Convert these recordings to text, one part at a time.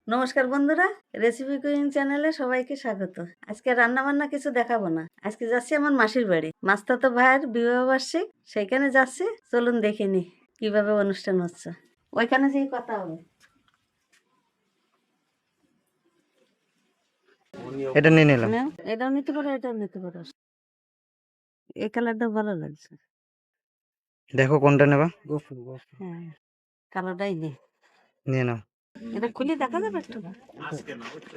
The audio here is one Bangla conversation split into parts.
নমস্কার বন্ধুরা, রেসিপি কুইং চ্যানেলে সবাইকে স্বাগত। আজকে রান্না বান্না কিছু দেখাবো না। আজকে যাচ্ছি আমার মাসির বাড়ি, মাস্তাতো ভাইয়ের বিবাহ বার্ষিক, সেইখানে যাচ্ছি। চলুন দেখিনি কিভাবে অনুষ্ঠান হচ্ছে। ওইখানে যেই কথা হবে। এটা নিয়ে নিলাম। এটাও নিতে পারো, এটাও নিতে পারো। এই কালারটা ভালো লাগছে। দেখো কোনটা নেবা। হ্যাঁ, কালোটাই নে। নিয়ে নাও। এটা খুলে দেখা যাবে একটু?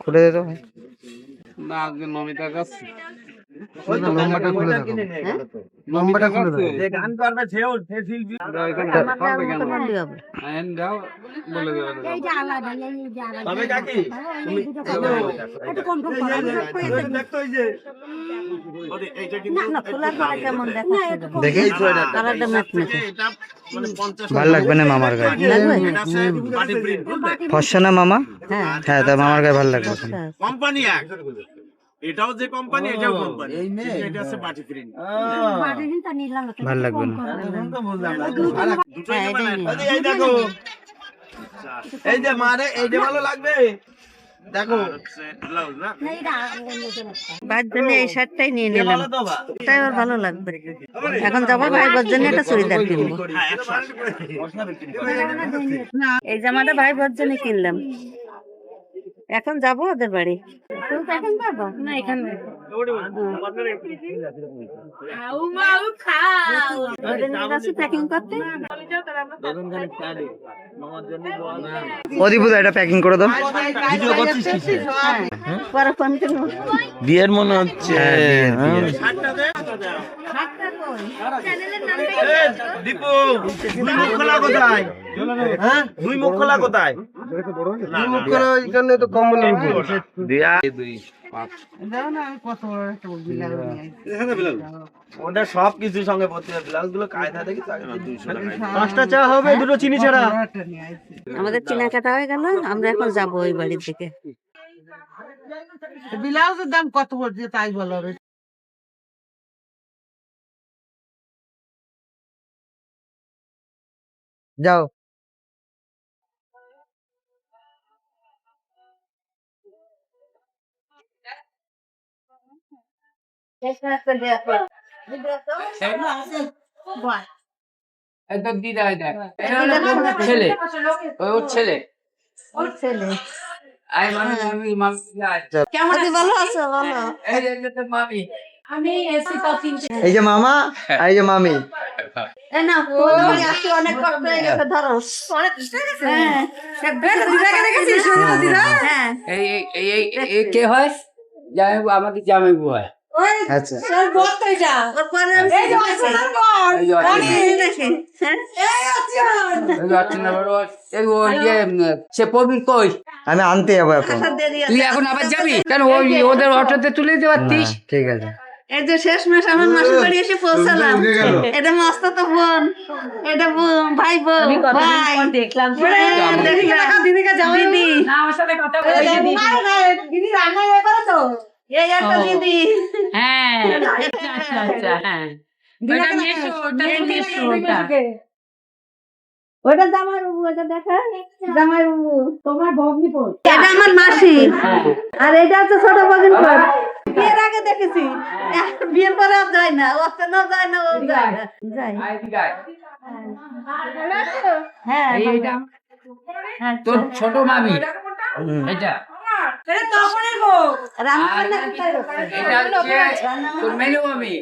খুলে দে তো ভাই। না আজকে নমিতা গাছ লম্বাটা খুলে দাও। লম্বাটা খুলে দাও। যে গান করবে সেও সে শিল্পী আমার মতো বললেই হবে। আইন দাও বলে দেবে এই যে আলাদা, এই যে আলাদা। তবে কাকি তুমি একটু কম কম করো। দেখতো এই যে না না, খোলার পরে কেমন দেখাচ্ছে? দেখি কালারটা ম্যাট ম্যাট। এটা মানে 50 ভালো লাগবে না মামার গায়ে। লাগবে? আছে বাটি প্রিন্ট ফর্সা না মামা? হ্যাঁ, হ্যাঁ, তা মামার গায়ে ভালো লাগবে। আচ্ছা। কোম্পানি এক এটাও যে কোম্পানি এটাও কোম্পানি এটা আছে বাটি প্রিন্ট বাড়ি নিতে নিলাম না। ভালো লাগবে না। দুটো হ্যাঁ, এটাই নিয়ে। এই দেখো এই যে মারে এই যে ভালো লাগবে দেখো ব্লাউজ না এইটা অন্যজন একটা। ভাইয়ের জন্য এই শার্টটাই নিয়ে নিলাম। ভালো তো বা এটাই ওর ভালো লাগবে। এখন যাবো ভাইবোর জন্য একটা চুড়িদার কিনবো। এই জামাটা ভাইবোর জন্য কিনলাম। এখন যাবো ওদের বাড়ি। তুমি তো এখন যাবো? না, এখানে। ওদের নিয়ে যাচ্ছি প্যাকিং করতে। অধিভূত এটা প্যাকিং করে দাও। ভিডিও করছিস কিসে হ্যাঁ, পরে ফোন করবো। বিয়ের মনে হচ্ছে দীপু দুই মুখ খোলা কোথায় হ্যাঁ দুই মুখ খোলা কোথায় দুই মুখ খোলা এখানে তো কম নেই দিয়া দুই ওটা সব কিছু সঙ্গে ভর্তি হবে ব্লাউজ গুলো কায়দা দেখি 5টা চা হবে দুটো চিনি ছাড়া আমাদের কেনাকাটা হয়ে গেল, আমরা এখন যাবো ওই বাড়ির দিকে। ব্লাউজের দাম কত পড়ছে তাই বলো হবে। যাও। দিদা ছেলে ওর ছেলে ওর ছেলে। আই মামি মামি কেমন আছো? ভালো আছো? বলো। এই যে তোর মামি আমি এসি কফি এই যে মামা আর এই যে মামি। এই না, ওই আসি অনেক কষ্ট হয়ে গেছে, ধরো। অনেক কষ্ট হয়ে গেছে? হ্যাঁ। দিদাকে দেখেছিস? দিদা? হ্যাঁ। এই এই এই এই কে হয় জামাইবু আমাদের জামাইবু হয় আচ্ছা। ওর পরে আমি এই যে দেখি। হ্যাঁ? এই অর্চনা বড় এই ও যে সে প্রবীর কই আমি আনতে যাবো এখন। আসার দেরি আছে। তুই এখন আবার যাবি কেন ওই ওদের অটোতে তুলে দিতে পারতিস হ্যাঁ, ঠিক আছে। এই যে শেষমেশ আমার মাসির বাড়ি এসে পৌঁছালাম। এটা মাস্তাতো বোন, এটা ভাই বোন, ভাই দেখলাম। দিদিকে যাওয়া দিদি, না আমার সাথে কথা বলে দিদি রান্না করে তো এই একটা দিদি। হ্যাঁ আচ্ছা আচ্ছা আচ্ছা হ্যাঁ ওটা মেশো ওটা মেশো ওটা ওটা জামাই বাবু, এটা দেখা জামাই বাবু। তোমার ভগ্নি পড়। এটা আমার মাসি, আর এটা হচ্ছে ছোট বগিন পর। বিয়ের আগে দেখেছি, বিয়ের পরে আর যায় না, ও চেনা যায় না, ও যায় না। যাই। আই গায় হ্যাঁ, এইটা তোর ছোট মামি এটা রান্না আর বান্না কোথায় হচ্ছে? এটা হচ্ছে তোর মেজো মামি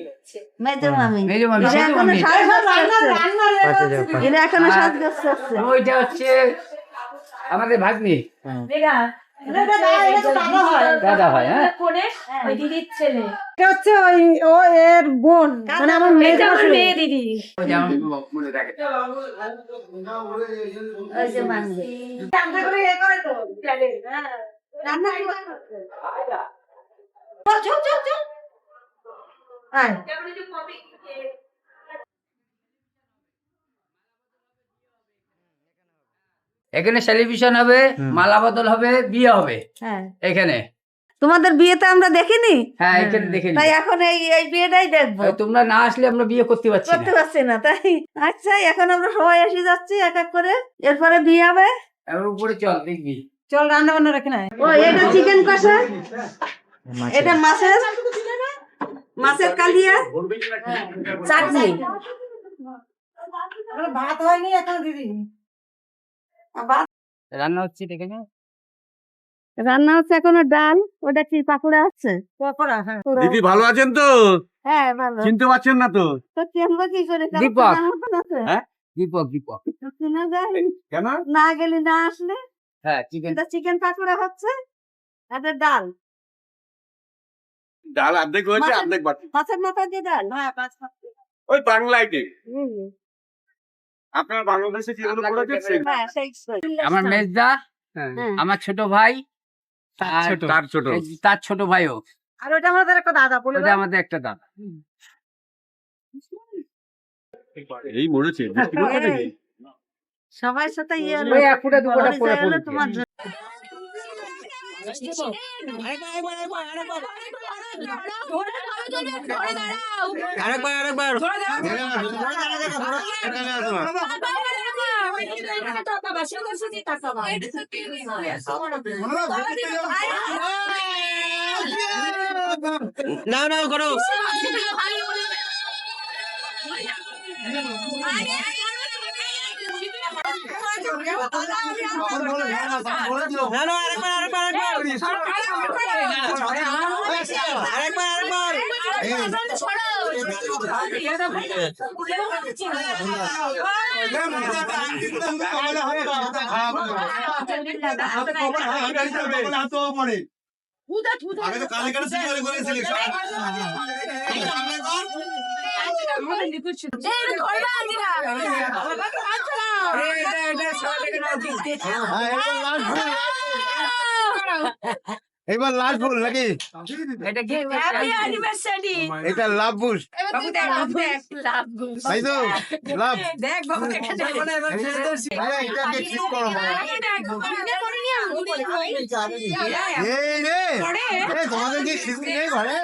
মেজো মামি। মেজো মামি, এরা ছোট এখনো মামি। সাজগোজ করছে। পাশে যাও, পাশে। এরা এখনো সাজগোজ করছে। ওইটা হচ্ছে আমাদের ভাগ্নি দাদা হয় হ্যাঁ ওই দিদির ছেলে। এটা হচ্ছে ওই ও এর বোন, মানে আমার মেয়ে মেয়ে দিদি। ওই যেমন মনে থাকে ওই যে মামি। রান্না করে এ করে তো রান্না কি করছে? আয়। এখানে সেলিব্রেশন হবে মালা বদল হবে বিয়ে হবে হ্যাঁ। এখানে তোমাদের বিয়েতে আমরা দেখিনি, হ্যাঁ এখানে দেখে তাই এখন এই বিয়েটাই দেখবো। তোমরা না আসলে আমরা বিয়ে করতে পারছি করতে না পারছি না, তাই আচ্ছা এখন আমরা সবাই এসে যাচ্ছি এক এক করে, এরপরে বিয়ে হবে। এবার উপরে চল দেখবি চল রান্না বান্না রাখি না। ও এটা চিকেন কষা, এটা মাছের কালিয়া, চাটনি। ভাত হয়নি এখন দিদি। রান্না হচ্ছে দেখে রান্না হচ্ছে এখনো ডাল, ওটা কি পাকোড়া আছে? পকোড়া, হ্যাঁ। দিদি ভালো আছেন তো? হ্যাঁ ভালো। চিনতে পারছেন না তো? তো চিনবো কি করে? কারো দীপক। চেনার মতন আছে? হ্যাঁ? দীপক তো চেনা যায়? কেন? না গেলে না আসলে। হ্যাঁ চিকেন এটা চিকেন পাকোড়া হচ্ছে, এটা ডাল, ডাল অর্ধেক হয়েছে, মাছের- অর্ধেক বাকি। মাছের মাথা দিয়ে ডাল। হ্যাঁ, পাঁচ ওই বাংলাইটে হুম। আপনার বাংলাদেশে যেগুলো করেছেন সেগুলো। হ্যাঁ, সেই আমার মেজদা, হ্যাঁ। আমার ছোট ভাই আর তার ছোট তার ছোট ভাইও, আর ওটা আমাদের একটা দাদা বলে ওটা আমাদের একটা দাদা। এই মরেছে সবার সাথে ইয়ে হলো। ওই এক ফুটা দু ফুটা পরিচয় হলো পড়ে তোমার জন্য। না করো। এবার লাস্ট বল নাকি? এটা কি এটা লাভ বুস তাই তো? লাভ এটাকে ঠিক করো। এই রে এই তোমাদের কি শিশু নেই ঘরে?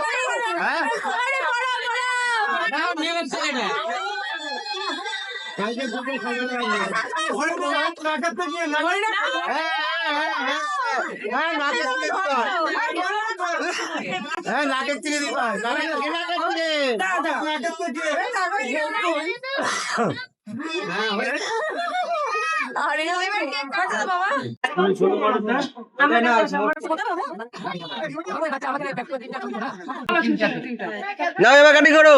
হ্যাঁ কালকে দুটো খাইতে লাগবে। ওরে বাবা নাকাতে গিয়ে লাগবে না। হ্যাঁ নাকে থেকে দিবা। হ্যাঁ নাকে থেকে দিবা। নাকে থেকে তুমি ছোট মানুষ না? নাও এবার কাটি করো।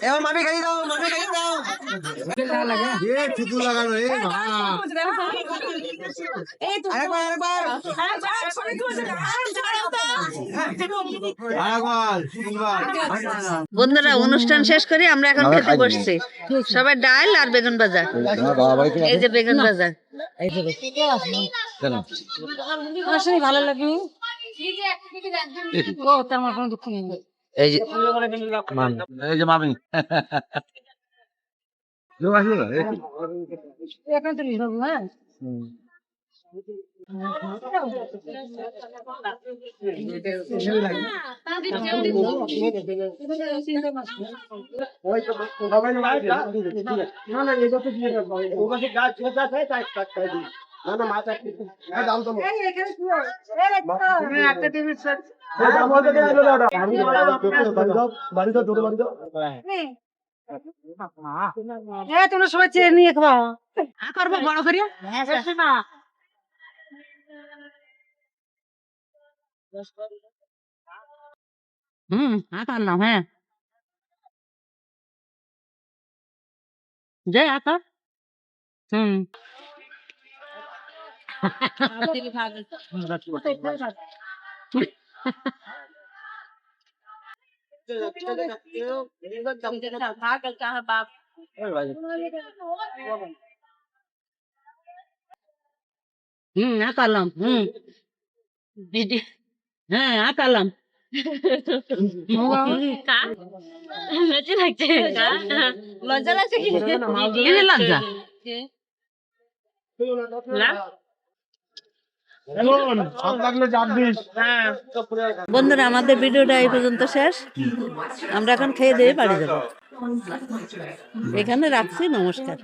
এবার মামি খাই দাও, মামি খাই দাও। এ থুতু লাগানো এ মা। আরেকবার আরেকবার বন্ধুরা, অনুষ্ঠান শেষ করে আমরা এখন খেতে বসছি। সবাই ডাল আর বেগুন ভাজা। এই যে বেগুন ভাজা। ভালো লাগে। ও তেমন কোনো দুঃখ নেই। এই যে মামি এখন তো নিয়ে হ্যাঁ। তোমরা সবাই চেয়ে নিয়ে খাওয়া করবো বড় করিয়া করলাম হ্যাঁ যাই আকা আঁকালাম দিদি হ্যাঁ আঁকালাম লজ্জা লাগছে লজ্জা লাগছে কি লজ্জা বন্ধুরা, আমাদের ভিডিওটা এই পর্যন্ত শেষ। আমরা এখন খেয়ে দিয়ে বাড়ি যাবো। এখানে রাখছি, নমস্কার।